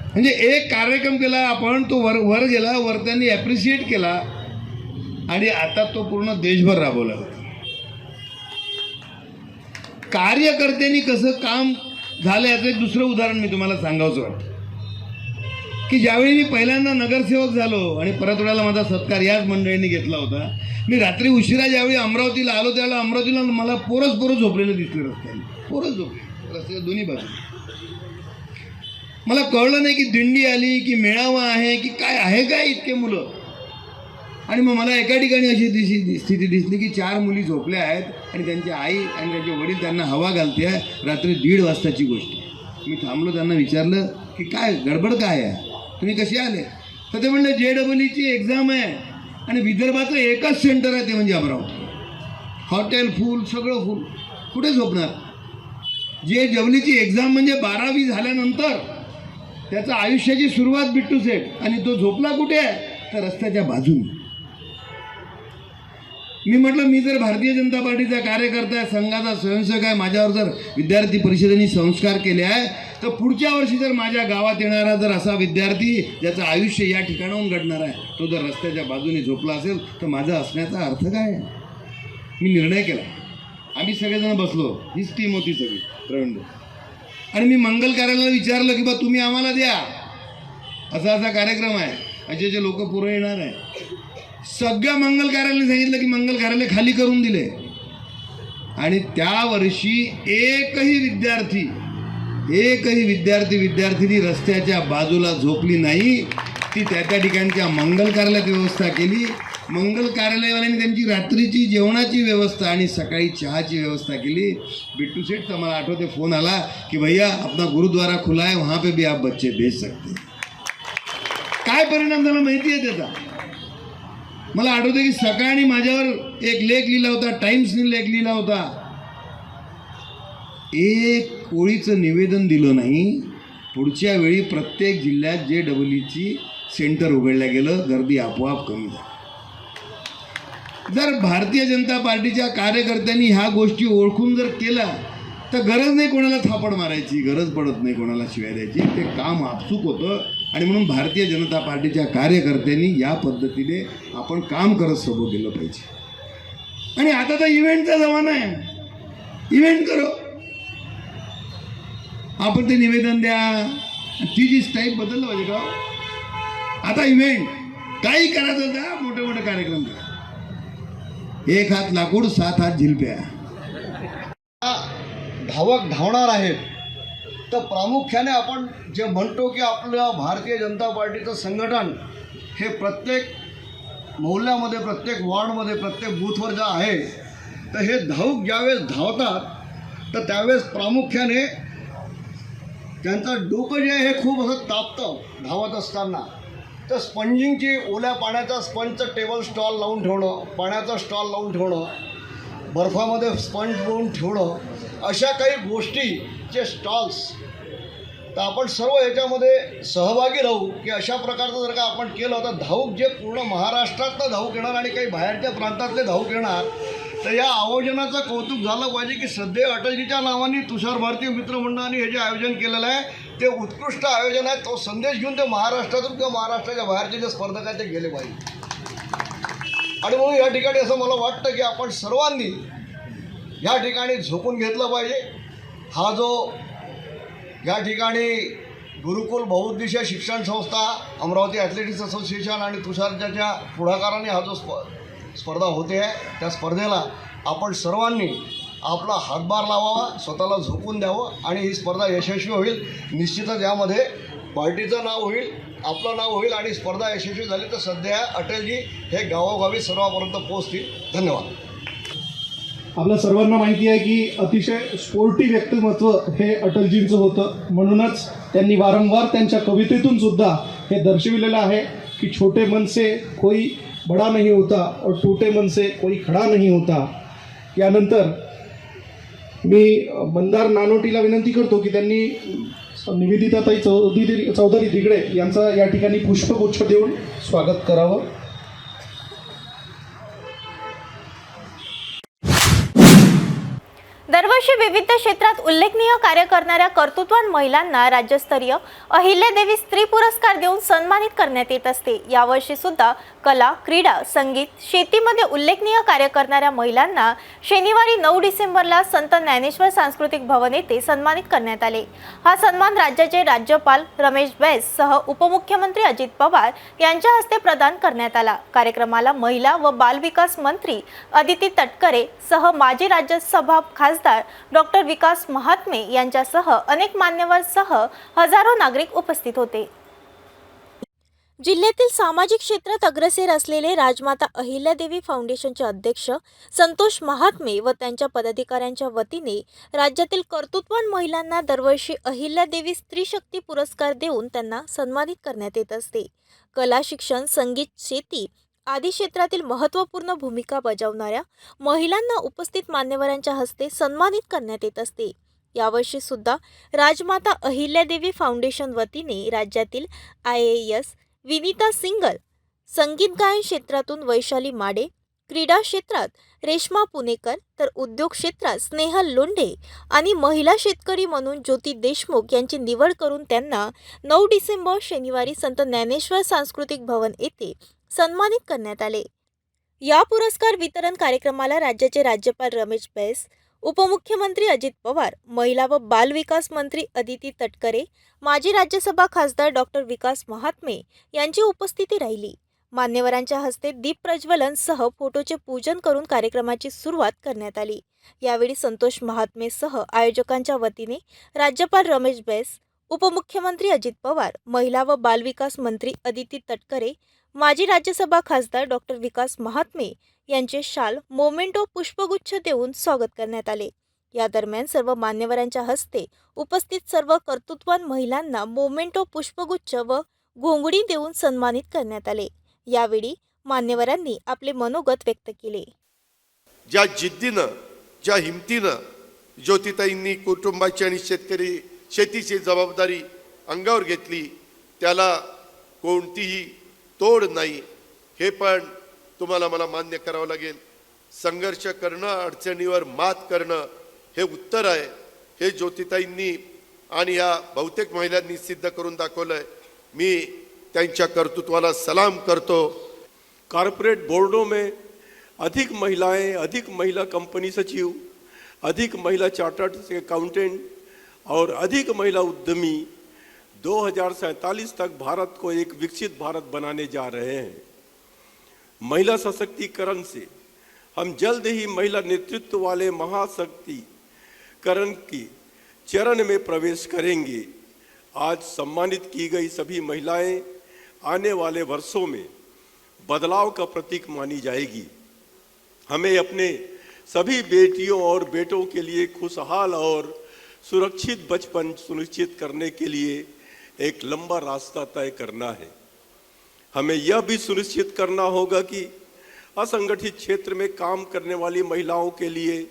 म्हणजे एक कार्यक्रम केला आपण, तो वर गेला, वर त्यांनी ॲप्रिशिएट केला आणि आता तो पूर्ण देशभर राबवला जातो. कार्यकर्त्यांनी कसं काम झालं याचं एक दुसरं उदाहरण मी तुम्हाला सांगावंसं वाटतं की ज्यावेळी मी पहिल्यांदा नगरसेवक झालो आणि परतवाड्याला माझा सत्कार याच मंडळींनी घेतला होता, मी रात्री उशिरा ज्यावेळी अमरावतीला आलो त्यावेळेला अमरावतीला मला पोरं झोपलेलं दिसले रस्त्याने, पोरं झोपले रस्त्याच्या दोन्ही बाजू. मला कळलं नाही की दिंडी आली की मेळावा आहे की काय आहे काय इतके मुलं. आणि मग मला एका ठिकाणी अशी स्थिती दिसली की 4 मुली झोपल्या आहेत आणि त्यांची आई आणि त्यांचे वडील त्यांना हवा घालते आहे. रात्री 1:30 वाजताची गोष्ट. मी थांबलो, त्यांना विचारलं की काय गडबड काय आहे, तुम्ही कसे आले? तर ते म्हणले JEEची एक्झाम आहे आणि विदर्भाचं एकच सेंटर आहे ते म्हणजे अमरावती. हॉटेल फुल, सगळं फुल, कुठे झोपणार? JEEची एक्झाम म्हणजे 12वी झाल्यानंतर त्याचा आयुष्याची सुरुवात बिट्टू सेठ, आणि तो झोपला कुठे आहे तर रस्त्याच्या बाजूने. मी म्हटलं मी जर भारतीय जनता पार्टीचा कार्यकर्ता आहे, संघाचा स्वयंसेवक आहे, माझ्यावर जर विद्यार्थी परिषदेने संस्कार केले आहे, तर पुढच्या वर्षी जर माझ्या गावात येणारा जर असा विद्यार्थी ज्याचं आयुष्य या ठिकाणाहून घडणार आहे तो जर रस्त्याच्या बाजूने झोपला असेल तर माझा असण्याचा अर्थ काय आहे? मी निर्णय केला. आम्ही सगळेजण बसलो, हीच टीम होती सगळी, प्रवीण. आणि मी मंगल कार्यालयाला विचारलं की बा तुम्ही आम्हाला द्या, असा असा कार्यक्रम आहे, असे लोक पुढे येणार आहे. सगळ्या मंगल कार्यालयाने सांगितलं की मंगल कार्यालय खाली करून दिले. आणि त्या वर्षी एकही विद्यार्थिनी रस्त्याच्या बाजूला झोपली नाही. ती त्या ठिकाणच्या मंगल कार्यालयात व्यवस्था केली. मंगल कार्यालयवाल्यांनी त्यांची रात्रीची जेवणाची व्यवस्था आणि सकाळी चहाची व्यवस्था केली. बिट्टू सेठचा मला आठवते फोन आला की भैया अपना गुरुद्वारा खुला है, वहाँ पे भी आप बच्चे भेज सकते. काय परिणाम झाला माहिती आहे त्याचा? मला आठवते की सकाळी माझ्यावर एक लेख लिहिला होता, टाइम्सने लेख लिहिला होता. एक कोळीचं निवेदन दिलं नाही. पुढच्या वेळी प्रत्येक जिल्ह्यात JEEची सेंटर उघडलं गेलं, गर्दी आपोआप कमी झाली. जर भारतीय जनता पार्टीच्या कार्यकर्त्यांनी ह्या गोष्टी ओळखून जर केला तर गरज नाही कोणाला थापड मारायची, गरज पडत नाही कोणाला शिव्या द्यायची. ते काम आपसूक होतं. आणि म्हणून भारतीय जनता पार्टीच्या कार्यकर्त्यांनी या पद्धतीने आपण काम करत सोबत गेलं पाहिजे. आणि आता तर इव्हेंटचा जमाना आहे, इव्हेंट करो, आपण ते निवेदन द्या, ती जी स्टाईल बदललं पाहिजे का? आता इव्हेंट काही करायचं द्या, मोठे मोठे कार्यक्रम करा. 1 हात लाकूड 7 हात झिलप्या. धावक धावणार आहेत तर प्रामुख्याने आपण जे म्हणतो की आपलं भारतीय जनता पार्टीचं संघटन हे प्रत्येक मोहल्ल्यामध्ये, प्रत्येक वॉर्डमध्ये, प्रत्येक बूथवर जे आहे, तर हे धावक ज्यावेळेस धावतात तर त्यावेळेस प्रामुख्याने त्यांचं डोकं जे आहे हे खूप असं तापतं धावत असताना. तर स्पंजिंगची, ओल्या पाण्याचा स्पंजचं टेबल स्टॉल लावून ठेवणं, पाण्याचा स्टॉल लावून ठेवणं, बर्फामध्ये स्पंज बनवून ठेवणं, अशा काही गोष्टीचे स्टॉल्स. तर आपण सर्व याच्यामध्ये सहभागी राहू की अशा प्रकारचं जर का आपण केलं तर धावक जे पूर्ण महाराष्ट्रातलं धावक येणार आणि काही बाहेरच्या प्रांतातले धावक येणार. तर या आयोजनाचं कौतुक झालं पाहिजे की सध्या अटलजीच्या नावाने तुषार भारतीय मित्रमंडळाने हे जे आयोजन केलेलं आहे ते उत्कृष्ट आयोजन आहे. तो संदेश घेऊन ते महाराष्ट्रातून किंवा महाराष्ट्राच्या बाहेरचे जे स्पर्धक आहेत ते गेले पाहिजे. आणि म्हणून या ठिकाणी असं मला वाटतं की आपण सर्वांनी या ठिकाणी झोपून घेतलं पाहिजे. हा जो या ठिकाणी गुरुकुल बहुउद्देशीय शिक्षण संस्था, अमरावती ॲथलेटिक्स असोसिएशन आणि तुषारच्या पुढाकाराने हा जो स्पर्धा होते आहे, त्या स्पर्धेला आपण सर्वांनी आपला हातभार लावावा, स्वतःला झोकून द्यावं आणि ही स्पर्धा यशस्वी होईल. निश्चितच यामध्ये पार्टीचं नाव होईल, आपलं नाव होईल आणि स्पर्धा यशस्वी झाली तर सध्या अटलजी हे गावोगावी सर्वांपर्यंत पोहोचतील. धन्यवाद. आपल्या सर्वांना माहिती आहे की अतिशय स्पोर्टी व्यक्तिमत्व हे अटलजींचं होतं. म्हणूनच त्यांनी वारंवार त्यांच्या कवितेतून सुद्धा हे दर्शविलेलं आहे की छोटे मन से कोई बडा नहीं होता और टूटे मन से कोई खडा नहीं होता. यानंतर मी मंदार नानोटीला विनंती करतो की त्यांनी निवेदिताताई चौधरी दिगडे यांचा या ठिकाणी पुष्पगुच्छ देऊन स्वागत करावं. दरवर्षी दरवर्षी विविध क्षेत्रात उल्लेखनीय कार्य करणाऱ्या कर्तृत्ववान महिलांना राज्यस्तरीय अहिल्यादेवी स्त्री पुरस्कार देऊन सन्मानित करण्यात येत असते। यावर्षी सुद्धा कला, क्रीडा, संगीत, शेतीमध्ये उल्लेखनीय कार्य करणाऱ्या महिलांना शनिवारी 9 डिसेंबरला संत ज्ञानेश्वर सांस्कृतिक भवन येथे सन्मानित करण्यात आले। हा सन्मान राज्याचे राज्यपाल रमेश बैस सह उपमुख्यमंत्री अजित पवार यांच्या हस्ते प्रदान करण्यात आला। कार्यक्रमाला महिला व बाल विकास मंत्री अदिती तटकरे सह माजी राज्यसभा खासदार डॉक्टर विकास महात्मे यांच्यासह अनेक मान्यवर सह हजारो नागरिक उपस्थित होते। जिल्ह्यातील सामाजिक क्षेत्रात अग्रेसर असलेले राजमाता अहिल्यादेवी फाउंडेशनचे अध्यक्ष संतोष महात्मे व त्यांच्या पदाधिकाऱ्यांच्या वतीने राज्यातील कर्तृत्ववान महिलांना दरवर्षी अहिल्यादेवी स्त्री शक्ती पुरस्कार देऊन त्यांना सन्मानित करण्यात येत असते। कला, शिक्षण, संगीत, शेती आदी क्षेत्रातील महत्त्वपूर्ण भूमिका बजावणाऱ्या महिलांना उपस्थित मान्यवरांच्या हस्ते सन्मानित करण्यात येत असते। यावर्षी सुद्धा राजमाता अहिल्यादेवी फाउंडेशन वतीने राज्यातील IAS विनीता सिंगल, संगीत गायन क्षेत्रातून वैशाली माडे, क्रीडा क्षेत्रात रेश्मा पुणेकर, तर उद्योग क्षेत्रात स्नेहल लोंढे आणि महिला शेतकरी म्हणून ज्योती देशमुख यांची निवड करून त्यांना 9 डिसेंबर शनिवारी संत ज्ञानेश्वर सांस्कृतिक भवन येथे सन्मानित करण्यात आले। या पुरस्कार वितरण कार्यक्रमाला राज्याचे राज्यपाल रमेश बैस, उपमुख्यमंत्री अजित पवार, महिला व बाल विकास मंत्री अदिती तटकरे, माजी राज्यसभा खासदार डॉक्टर विकास महात्मे यांची उपस्थिती राहिली। मान्यवरांच्या हस्ते दीप प्रज्वलन सह फोटोचे पूजन करून कार्यक्रमाची सुरुवात करण्यात आली। यावेळी संतोष महात्मे सह आयोजकांच्या वतीने राज्यपाल रमेश बैस, उपमुख्यमंत्री अजित पवार, महिला व बाल विकास मंत्री अदिती तटकरे, माजी राज्यसभा खासदार डॉक्टर विकास महात्मे यांचे शाल, मोमेंटो, पुष्पगुच्छ देऊन स्वागत करण्यात आले। या दरम्यान सर्व मान्यवरांच्या हस्ते उपस्थित सर्व कर्तृत्ववान महिलांना मोमेंटो, पुष्पगुच्छ व घोंगडी देऊन सन्मानित करण्यात आले। यावेळी मान्यवरांनी आपले मनोगत व्यक्त केले। ज्या जिद्दीनं, ज्या हिमतीनं ज्योतिताईंनी कुटुंबाची आणि शेतीची जबाबदारी अंगावर घेतली, त्याला कोणतीही तोड नाही, हे पण तुम्हाला मला मान्य करावं लागेल। संघर्ष करणं, अडचणीवर मात करणं हे उत्तर आहे। हे ज्योतिताईंनी आणि या बहुतेक महिलांनी सिद्ध करून दाखवलंय। मी त्यांच्या कर्तृत्वाला सलाम करतो। कॉर्पोरेट बोर्डों में अधिक महिलाएं, अधिक महिला कंपनी सचिव, अधिक महिला चार्टर्ड अकाउंटेंट और अधिक महिला उद्यमी 2047 तक भारत को एक विकसित भारत बनाने जा रहे हैं। महिला सशक्तिकरण से हम जल्द ही महिला नेतृत्व वाले महाशक्तिकरण की चरण में प्रवेश करेंगे। आज सम्मानित की गई सभी महिलाएं आने वाले वर्षों में बदलाव का प्रतीक मानी जाएगी। हमें अपने सभी बेटियों और बेटों के लिए खुशहाल और सुरक्षित बचपन सुनिश्चित करने के लिए एक लंबा रास्ता तय करना है। हमें यह भी सुनिश्चित करना होगा कि असंगठित क्षेत्र में काम करने वाली महिलाओं के लिए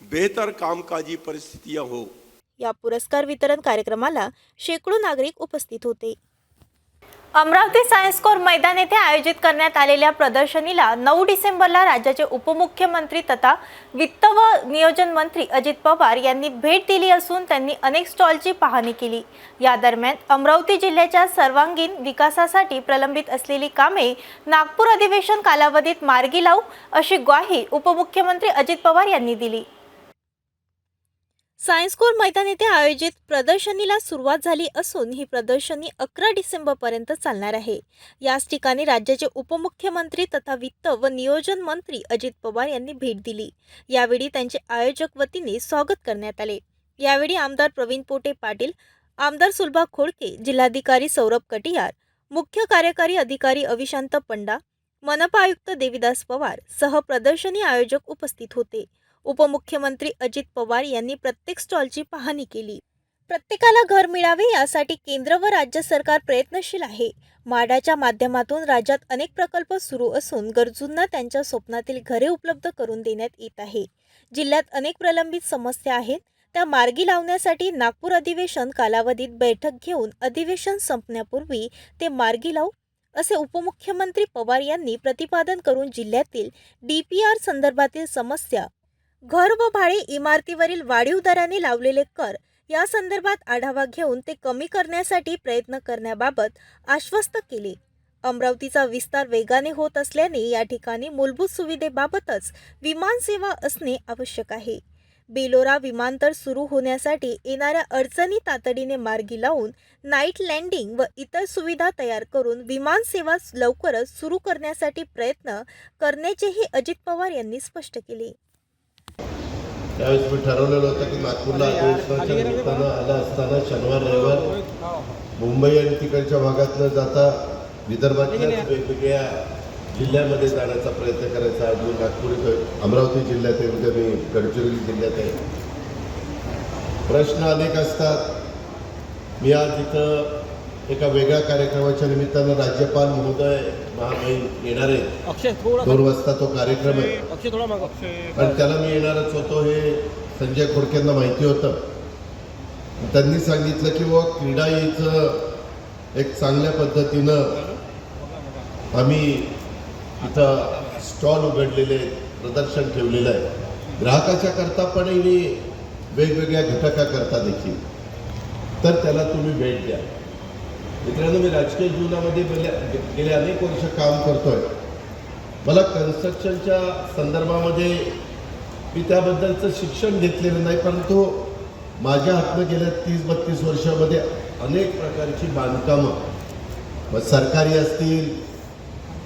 बेहतर कामकाजी परिस्थितियां हो। या पुरस्कार वितरण कार्यक्रमाला शेकडो नागरिक उपस्थित होते। अमरावती सायन्स कोर मैदान येथे आयोजित करण्यात आलेल्या प्रदर्शनीला 9 डिसेंबरला राज्याचे उपमुख्यमंत्री तथा वित्त व नियोजन मंत्री अजित पवार यांनी भेट दिली असून त्यांनी अनेक स्टॉलची पाहणी केली। या दरम्यान अमरावती जिल्ह्याच्या सर्वांगीण विकासासाठी प्रलंबित असलेली कामे नागपूर अधिवेशन कालावधीत मार्गी लावू अशी ग्वाही उपमुख्यमंत्री अजित पवार यांनी दिली। सायन्स कोर मैदान येथे आयोजित प्रदर्शनीला सुरुवात झाली असून ही प्रदर्शनी 11 डिसेंबरपर्यंत चालणार आहे। याच ठिकाणी राज्याचे उपमुख्यमंत्री तथा वित्त व नियोजन मंत्री अजित पवार यांनी भेट दिली। यावेळी त्यांचे आयोजक वतीने स्वागत करण्यात आले। यावेळी आमदार प्रवीण पोटे पाटील, आमदार सुलभा खोडके, जिल्हाधिकारी सौरभ कटियार, मुख्य कार्यकारी अधिकारी अविशांत पंडा, मनपा आयुक्त देविदास पवार सह प्रदर्शनी आयोजक उपस्थित होते। उपमुख्यमंत्री अजित पवार यांनी प्रत्येक स्टॉलची पाहणी केली। प्रत्येकाला घर मिळावे यासाठी केंद्र व राज्य सरकार प्रयत्नशील आहे। माडाच्या माध्यमातून राज्यात अनेक प्रकल्प सुरू असून गरजूंना त्यांच्या स्वप्नातील घरे उपलब्ध करून देण्यात येत आहे। जिल्ह्यात अनेक प्रलंबित समस्या आहेत, त्या मार्गी लावण्यासाठी नागपूर अधिवेशन कालावधीत बैठक घेऊन अधिवेशन संपण्यापूर्वी ते मार्गी लावू असे उपमुख्यमंत्री पवार यांनी प्रतिपादन करून जिल्ह्यातील DPR संदर्भातील समस्या घर व भाडे इमारतीवरील वाढीव दराने लावलेले कर या संदर्भात आढावा घेऊन ते कमी करण्यासाठी प्रयत्न करण्याबाबत आश्वस्त केले. अमरावतीचा विस्तार वेगाने होत असल्याने या ठिकाणी मूलभूत सुविधेबाबतच विमान सेवा असणे आवश्यक आहे. बेलोरा विमानतळ सुरू होण्यासाठी येणाऱ्या अडचणी तातडीने मार्गी लावून नाईट लँडिंग व इतर सुविधा तयार करून विमान सेवा लवकरच सुरू करण्यासाठी प्रयत्न करण्याचेही अजित पवार यांनी स्पष्ट केले. त्यावेळेस मी ठरवलेलं होतं की नागपूरला अधिवेशनाच्या निमित्तानं आला असताना शनिवार रविवार मुंबई आणि तिकडच्या भागातनं जाता विदर्भातल्या वेगवेगळ्या जिल्ह्यामध्ये जाण्याचा प्रयत्न करायचा. आज मी नागपूर इथं अमरावती जिल्ह्यात आहे, उद्या मी गडचिरोली जिल्ह्यात आहे. प्रश्न अनेक असतात. मी आज इथं एका वेगळ्या कार्यक्रमाच्या निमित्तानं राज्यपाल महोदय महामहिम येणार आहेत. 2 वाजता तो कार्यक्रम आहे आणि त्याला मी येणारच होतो हे संजय खोडकेंना माहिती होतं. त्यांनी सांगितलं की व क्रीडा यायचं एक चांगल्या पद्धतीनं आम्ही इथं स्टॉल उघडलेले आहेत, प्रदर्शन ठेवलेलं आहे ग्राहकाच्या करता पण वेगवेगळ्या घटकाकरता देखील. तर त्याला तुम्ही भेट द्या. मित्रांनो, मी राजकीय जीवनामध्ये गेले अनेक वर्ष काम करतोय. मला कन्स्ट्रक्शनच्या संदर्भामध्ये मी त्याबद्दलचं शिक्षण घेतलेलं नाही, परंतु माझ्या हातनं गेल्या 30-32 वर्षामध्ये अनेक प्रकारची बांधकामं सरकारी असतील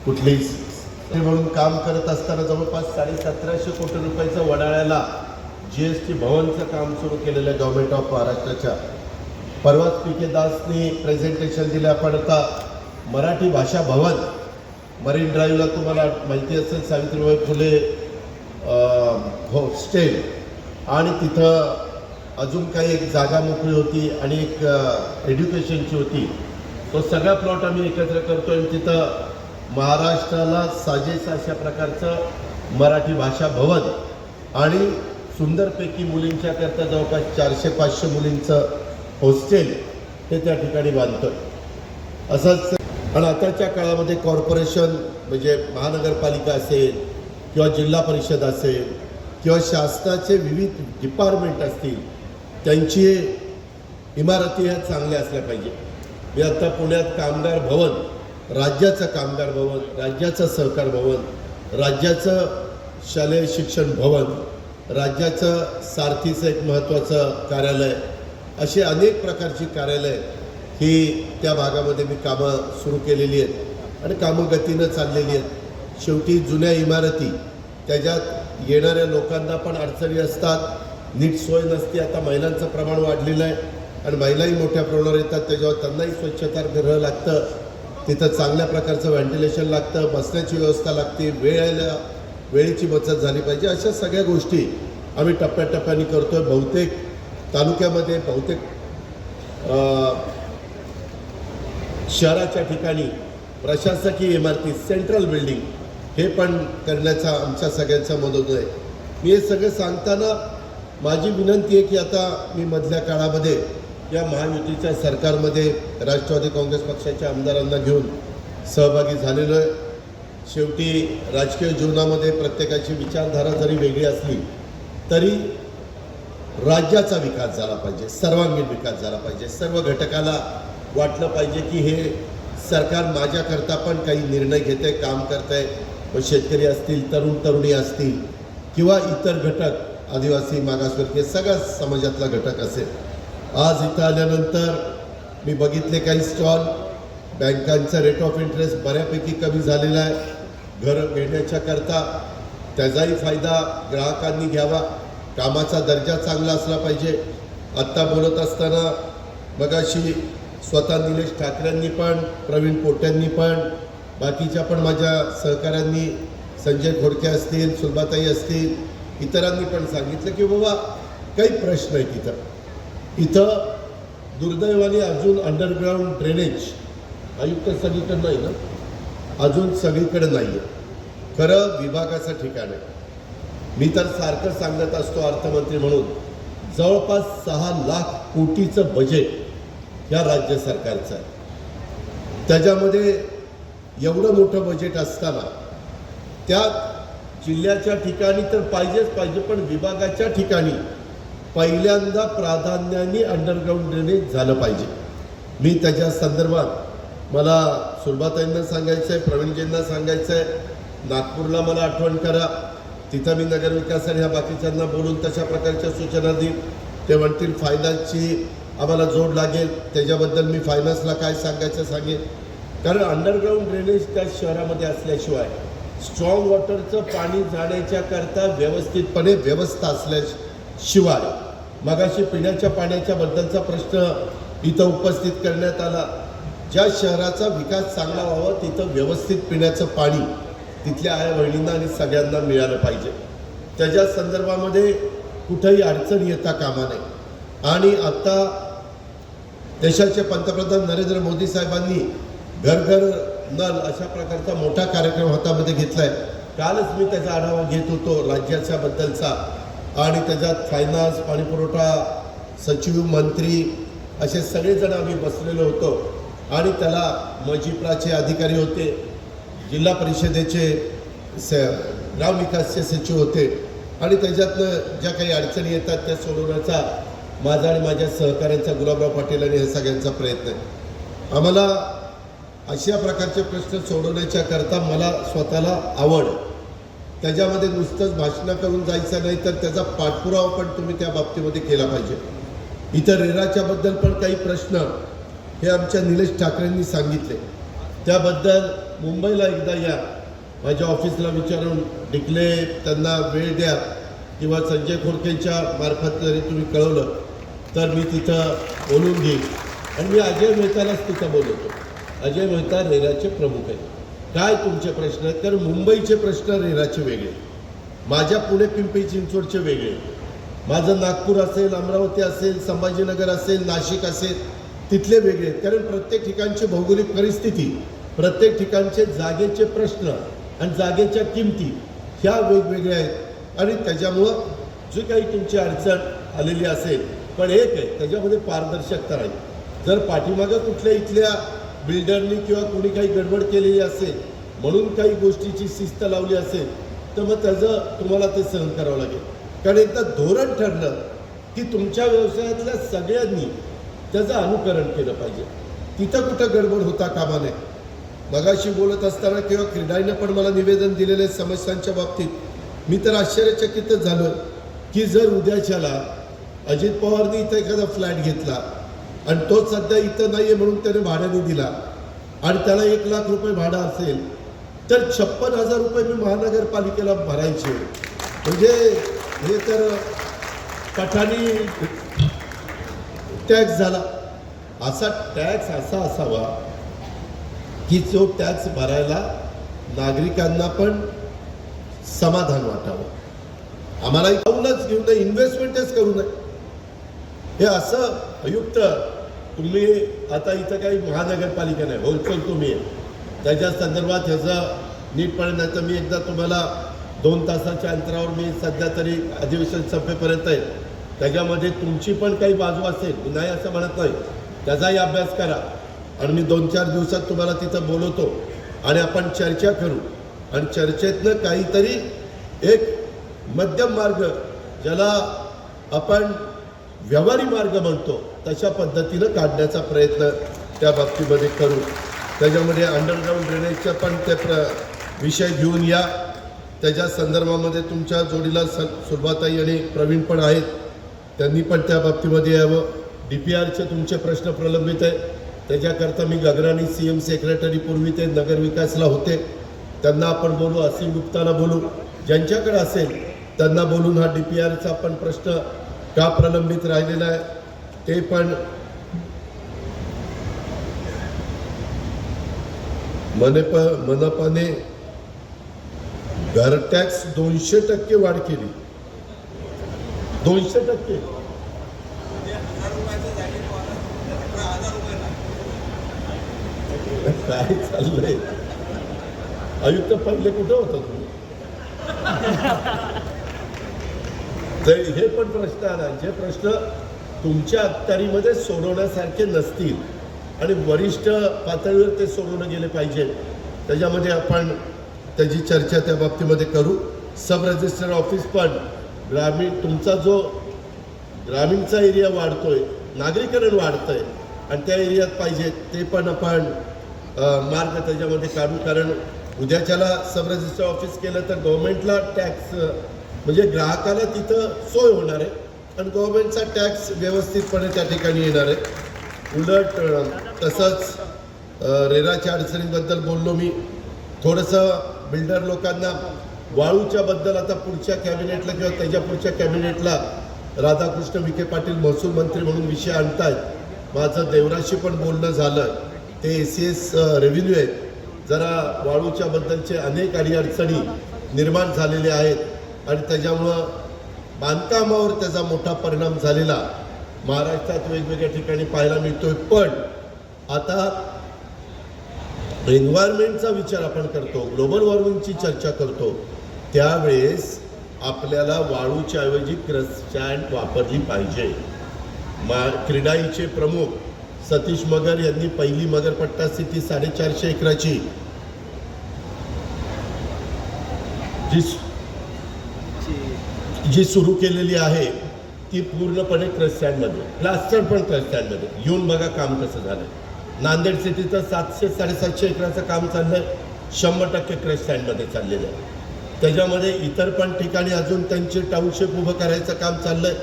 कुठलीही म्हणून काम करत असताना जवळपास 1750 कोटी रुपयाचं वडाळ्याला GST भवनचं काम सुरू केलेलं आहे गव्हर्नमेंट ऑफ महाराष्ट्राच्या. परवाच PK दासनी प्रेझेंटेशन दिलं. आपण आता मराठी भाषा भवन मरीन ड्राईव्हला तुम्हाला माहिती असेल सावित्रीबाई फुले हॉस्टेल आणि तिथं अजून काही एक जागा मोकळी होती आणि एक एज्युकेशनची होती. तो सगळा प्लॉट आम्ही एकत्र करतो आणि तिथं महाराष्ट्राला साजेसं अशा प्रकारचं मराठी भाषा भवन आणि सुंदरपैकी मुलींच्या करता जवळपास 400-500 मुलींचं हॉस्टेल हे त्या ठिकाणी बांधतोय. असंच आणि आताच्या काळामध्ये कॉर्पोरेशन म्हणजे महानगरपालिका असेल किंवा जिल्हा परिषद असेल किंवा शासनाचे विविध डिपार्टमेंट असतील त्यांची इमारती ह्या चांगल्या असल्या पाहिजे. मी आता पुण्यात कामगार भवन, राज्याचं कामगार भवन, राज्याचं सहकार भवन, राज्याचं शालेय शिक्षण भवन, राज्याचं सारथीचं एक महत्त्वाचं कार्यालय, अशी अनेक प्रकारची कार्यालय ही त्या भागामध्ये मी कामं सुरू केलेली आहेत आणि कामं गतीनं चाललेली आहेत. शेवटी जुन्या इमारती त्याच्यात येणाऱ्या लोकांना पण अडचणी असतात, नीट सोय नसते. आता महिलांचं प्रमाण वाढलेलं आहे आणि महिलाही मोठ्या प्रमाणावर येतात, त्याच्यावर त्यांनाही स्वच्छतागृह लागतं, तिथं चांगल्या प्रकारचं व्हेंटिलेशन लागतं, बसण्याची व्यवस्था लागते, वेळेची बचत झाली पाहिजे. अशा सगळ्या गोष्टी आम्ही टप्प्याटप्प्याने करतोय. बहुतेक तालुक्यामध्ये बहुतेक शहराच्या ठिकाणी प्रशासकीय इमारती सेंट्रल बिल्डिंग हे पण करण्याचा आमच्या सगळ्यांचा मदत आहे. मी हे सगळं सांगताना माझी विनंती आहे की आता मी मधल्या काळामध्ये या महायुतीच्या सरकारमध्ये राष्ट्रवादी काँग्रेस पक्षाच्या आमदारांना घेऊन सहभागी झालेलो आहे. शेवटी राजकीय जीवनामध्ये प्रत्येकाची विचारधारा जरी वेगळी असली तरी राज्याचा विकास झाला पाहिजे, सर्वांगीण विकास झाला पाहिजे. सर्व घटकाला वाटलं पाहिजे की हे सरकार माझ्याकरता पण काही निर्णय घेते, काम करत आहे. व शेतकरी असतील, तरुण तरुणी असतील किंवा इतर घटक, आदिवासी मागासवर्गीय सगळ्या समाजातला घटक असेल. आज इथं आल्यानंतर मी बघितले काही स्टॉल, बँकांचा रेट ऑफ इंटरेस्ट बऱ्यापैकी कमी झालेला आहे. घरं घेण्याच्या करता त्याचाही फायदा ग्राहकांनी घ्यावा. कामाचा दर्जा चांगला असला पाहिजे. आत्ता बोलत असताना मगाशी स्वतः निलेश ठाकरेंनी पण, प्रवीण पोट्यांनी पण, बाकीच्या पण माझ्या सहकाऱ्यांनी, संजय खोडके असतील, सुलभाताई असतील, इतरांनी पण सांगितलं की बाबा काही प्रश्न आहेत इथं. दुर्दैवाने अजून अंडरग्राऊंड ड्रेनेज आयुक्त सगळीकडे नाही ना, अजून सगळीकडे नाही आहे. खरं विभागाचं ठिकाण आहे. मी तर सारखं सांगत असतो अर्थमंत्री म्हणून, जवळपास 6 लाख कोटीचं बजेट या राज्य सरकारचं आहे. त्याच्यामध्ये एवढं मोठं बजेट असताना त्यात जिल्ह्याच्या ठिकाणी तर पाहिजेच पाहिजे, पण विभागाच्या ठिकाणी पहिल्यांदा प्राधान्याने अंडरग्राऊंड ड्रेनेज झालं पाहिजे. मी त्याच्या संदर्भात मला सुलभाताईंना सांगायचं आहे, प्रवीणजींना सांगायचं आहे, नागपूरला मला आठवण करा, तिथं मी नगरविकास आणि ह्या बाकीच्यांना बोलून तशा प्रकारच्या सूचना देईन. ते म्हणतील फायनान्सची आम्हाला जोड लागेल, त्याच्याबद्दल मी फायनान्सला काय सांगायचं सांगेन. कारण अंडरग्राऊंड ड्रेनेज त्या शहरामध्ये असल्याशिवाय स्ट्रॉंग वॉटरचं पाणी जाण्याच्या करता व्यवस्थितपणे व्यवस्था असल्याशिवाय, मगाशी पिण्याच्या पाण्याच्या बद्दलचा प्रश्न इथं उपस्थित करण्यात आला. ज्या शहराचा विकास चांगला व्हावा तिथं व्यवस्थित पिण्याचं पाणी तिथल्या आया बहिणींना आणि सगळ्यांना मिळालं पाहिजे. त्याच्या संदर्भामध्ये कुठंही अडचण येता कामा नये. आणि आता देशाचे पंतप्रधान नरेंद्र मोदी साहेबांनी घर घर नल अशा प्रकारचा मोठा कार्यक्रम हातामध्ये घेतला आहे. कालच मी त्याचा आढावा घेत होतो राज्याच्या बद्दलचा, आणि त्याच्यात फायनान्स, पाणीपुरवठा सचिव, मंत्री असे सगळेजण आम्ही बसलेलो होतो. आणि त्याला मजिप्राचे अधिकारी होते, जिल्हा परिषदेचे ग्रामविकासचे सचिव होते, आणि त्याच्यातनं ज्या काही अडचणी येतात त्या सोडवण्याचा माझा आणि माझ्या सहकाऱ्यांचा गुलाबराव पाटील आणि हे सगळ्यांचा प्रयत्न आहे. आम्हाला अशा प्रकारचे प्रश्न सोडवण्याच्या करता मला स्वतःला आवड. त्याच्यामध्ये नुसतंच भाषणं करून जायचं नाही, तर त्याचा पाठपुरावा पण तुम्ही त्या बाबतीमध्ये केला पाहिजे. इतर रेराच्याबद्दल पण काही प्रश्न हे आमच्या निलेश ठाकरेंनी सांगितले, त्याबद्दल मुंबईला एकदा या, माझ्या ऑफिसला विचारून डिकले त्यांना वेळ द्या, किंवा संजय खोडकेच्या मार्फत जरी तुम्ही कळवलं तर मी तिथं बोलून घेईन. आणि मी अजय मेहतालाच तिथं बोलवतो. अजय मेहता रेराचे प्रमुख आहेत. काय तुमचे प्रश्न आहेत? कारण मुंबईचे प्रश्न रेराचे वेगळे, माझ्या पुणे पिंपरी चिंचवडचे वेगळे, माझं नागपूर असेल, अमरावती असेल, संभाजीनगर असेल, नाशिक असेल, तिथले वेगळे आहेत. कारण प्रत्येक ठिकाणची भौगोलिक परिस्थिती, प्रत्येक ठिकाणचे जागेचे प्रश्न आणि जागेच्या किमती ह्या वेगवेगळ्या आहेत. आणि त्याच्यामुळं जी काही तुमची अडचण आलेली असेल, पण एक आहे त्याच्यामध्ये पारदर्शकता राहील. जर पाठीमागं कुठल्या इथल्या बिल्डरनी किंवा कोणी काही गडबड केलेली असेल म्हणून काही गोष्टीची शिस्त लावली असेल, तर मग त्याचं तुम्हाला ते सहन करावं लागेल. कारण एकदा धोरण ठरलं की तुमच्या व्यवसायातल्या सगळ्यांनी त्याचं अनुकरण केलं पाहिजे. तिथं कुठं गडबड होता कामा नये. मगाशी बोलत असताना किंवा क्रीडाईनं पण मला निवेदन दिलेले समस्यांच्या बाबतीत मी तर आश्चर्यचकितच झालो की जर उद्याच्याला अजित पवारनी इथं एखादा फ्लॅट घेतला आणि तो सध्या इथं नाही आहे म्हणून त्याने भाड्याने दिला आणि त्याला 1 लाख रुपये भाडं असेल, तर 56,000 रुपये मी महानगरपालिकेला भरायचे. म्हणजे हे तर पठाणी टॅक्स झाला. असा टॅक्स असा असावा की जो टॅक्स भरायला नागरिकांना पण समाधान वाटावं. आम्हाला जाऊनच घेऊ नये, इन्व्हेस्टमेंटच करू नये. हे असं अयुक्त तुम्ही आता इथं काही महानगरपालिका नाही, होलसेल तुम्ही आहे, त्याच्या संदर्भात ह्याचं नीटपणे, नाही तर मी एकदा तुम्हाला 2 तासाच्या अंतरावर मी सध्या तरी अधिवेशन संपेपर्यंत आहे, त्याच्यामध्ये तुमची पण काही बाजू असेल, मी नाही असं म्हणत नाही, त्याचाही अभ्यास करा. आणि मी 2-4 दिवसात तुम्हाला तिथं बोलवतो आणि आपण चर्चा करू. आणि चर्चेतनं काहीतरी एक मध्यम मार्ग, ज्याला आपण व्यवहारी मार्ग म्हणतो, तशा पद्धतीनं काढण्याचा प्रयत्न त्या बाबतीमध्ये करू. त्याच्यामध्ये अंडरग्राऊंड ड्रेनेजचा पण ते विषय घेऊन या. त्याच्या संदर्भामध्ये तुमच्या जोडीला सुलभाताई आणि प्रवीण पण आहेत, त्यांनी पण त्या बाबतीमध्ये यावं. DPRचे तुमचे प्रश्न प्रलंबित आहे, त्याच्याकरता मी गगराणी CM सेक्रेटरी पूर्वी ते नगरविकासला होते, त्यांना आपण बोलू, असीम गुप्ताला बोलू, ज्यांच्याकडे असेल त्यांना बोलून हा DPRचा पण प्रश्न का प्रलंबित राहिलेला आहे ते पण मनपाने घर टॅक्स 200% वाढ केली. 200% काय चाललंय? आयुक्त पहिले कुठं होता तुम्ही? तर हे पण प्रश्न आला, जे प्रश्न तुमच्या अखत्यारीमध्ये सोडवण्यासारखे नसतील आणि वरिष्ठ पातळीवर ते सोडवले गेले पाहिजे, त्याच्यामध्ये आपण त्याची चर्चा त्या बाबतीमध्ये करू. सब रजिस्टर ऑफिस पण ग्रामीण, तुमचा जो ग्रामीणचा एरिया वाढतोय, नागरीकरण वाढतंय आणि त्या एरियात पाहिजे ते पण आपण मार्ग त्याच्यामध्ये काढू. कारण उद्याच्याला सब रजिस्टर ऑफिस केलं तर गव्हर्नमेंटला टॅक्स म्हणजे ग्राहकाला तिथं सोय होणार आहे आणि गव्हर्नमेंटचा टॅक्स व्यवस्थितपणे त्या ठिकाणी येणार आहे. उलट तसंच रेराच्या अडचणींबद्दल बोललो मी. थोडंसं बिल्डर लोकांना वाळूच्या बद्दल आता पुढच्या कॅबिनेटला किंवा त्याच्या पुढच्या कॅबिनेटला राधाकृष्ण विखे पाटील महसूल मंत्री म्हणून विषय आणतायत. माझं देवराशी पण बोलणं झालं. ते ACS रेव्हेन्यू आहेत, जरा वाळूच्या बद्दलचे अनेक अडीअडचणी निर्माण झालेल्या आहेत आणि त्याच्यामुळं बांधकामावर त्याचा मोठा परिणाम झालेला महाराष्ट्रात वेगवेगळ्या ठिकाणी पाहायला मिळतोय. पण आता एन्व्हायरमेंटचा विचार आपण करतो, ग्लोबल वॉर्मिंगची चर्चा करतो, त्यावेळेस आपल्याला वाळूच्या ऐवजी क्रस्टँड वापरली पाहिजे. क्रीडाईचे प्रमुख सतीश मगर यांनी पहिली मगरपट्टा स्थिती 450 एकराची जी सुरू केलेली आहे ती पूर्णपणे क्रस्टँडमध्ये, प्लास्टर पण क्रस्टँडमध्ये. येऊन बघा काम कसं झालं. नांदेड सिटीचं 700-750 एकराचं काम चाललंय, 100% क्रस्टँडमध्ये चाललेलं आहे. त्याच्यामध्ये इतर पण ठिकाणी अजून त्यांचे टाउनशिप उभं करायचं काम चाललंय,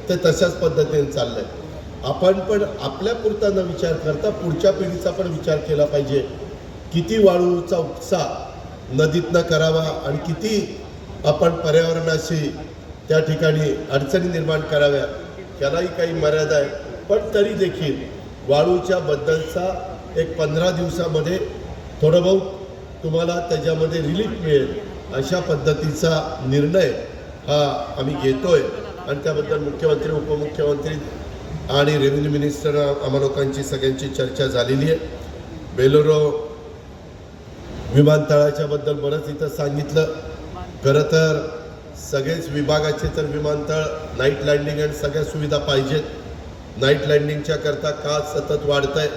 ते तशाच पद्धतीने चाललंय. आपण पण आपल्या पुरता न विचार करता पुढच्या पिढीचा पण विचार केला पाहिजे. किती वाळूचा उपसा नदीतनं करावा आणि किती आपण पर्यावरणाशी त्या ठिकाणी अडचणी निर्माण कराव्या, त्यालाही काही मर्यादा आहे. पण तरी देखील वाळूच्या बद्दलचा एक 15 दिवसामध्ये थोडं बहुत तुम्हाला त्याच्यामध्ये रिलीफ मिळेल अशा पद्धतीचा निर्णय हा आम्ही घेतोय आणि त्याबद्दल मुख्यमंत्री, उपमुख्यमंत्री आणि रेव्हेन्यू मिनिस्टर आम्हा लोकांची सगळ्यांची चर्चा झालेली आहे. बेलोरो विमानतळाच्या बद्दल बरंच इथं सांगितलं. खरं तर सगळेच विभागाचे तर विमानतळ नाईट लँडिंग आणि सगळ्या सुविधा पाहिजेत. नाईट लँडिंगच्या करता का सतत वाढत आहे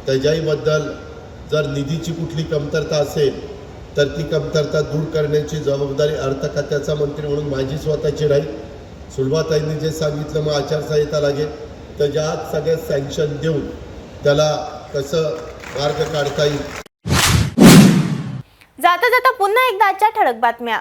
त्याच्याहीबद्दल जर निधीची कुठली कमतरता असेल तर ती कमतरता दूर करण्याची जबाबदारी अर्थ खात्याचा मंत्री म्हणून माझी स्वतःची राहील. सुलभाताईंनी जे सांगितलं मग आचारसंहिता लागेल त्याच्या आत सगळ्यात सँक्शन देऊन त्याला कसं मार्ग काढता येईल. जाता जाता पुन्हा एकदा आजच्या ठळक बातम्या.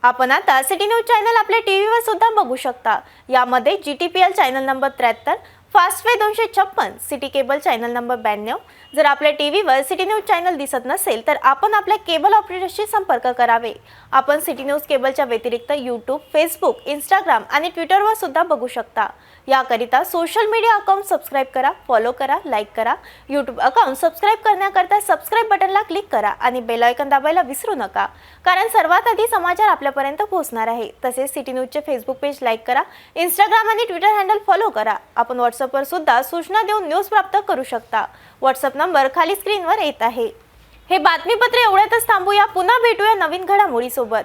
आपण आता सिटी न्यूज चॅनल आपल्या टीव्हीवर सुद्धा बघू शकता. यामध्ये GTPL channel number 73, Fastway 256, city cable channel number 92. जर आपल्या टीव्हीवर सिटी न्यूज चॅनल दिसत नसेल तर आपण आपल्या केबल ऑपरेटरशी संपर्क करावे. आपण सिटी न्यूज केबलच्या व्यतिरिक्त यूट्यूब, फेसबुक, इंस्टाग्राम आणि ट्विटरवर सुद्धा बघू शकता. याकरिता सोशल मीडिया अकाउंट सबस्क्राईब करा, फॉलो करा, लाईक करा. यूट्यूब अकाउंट सबस्क्राईब करण्याकरता सबस्क्राईब बटनला क्लिक करा आणि बेल आयकॉन दाबायला विसरू नका, कारण सर्वात आधी समाचार आपल्यापर्यंत पोहोचणार आहे. तसेच सिटी न्यूजचे फेसबुक पेज लाईक करा, इंस्टाग्राम आणि ट्विटर हँडल फॉलो करा. आपण व्हॉट्सअपवर सुद्धा सूचना देऊन न्यूज प्राप्त करू शकता. व्हॉट्सअप नंबर खाली स्क्रीनवर येत आहे. हे बातमीपत्र एवढ्यातच थांबूया. पुन्हा भेटूया नवीन घडामोडीसोबत.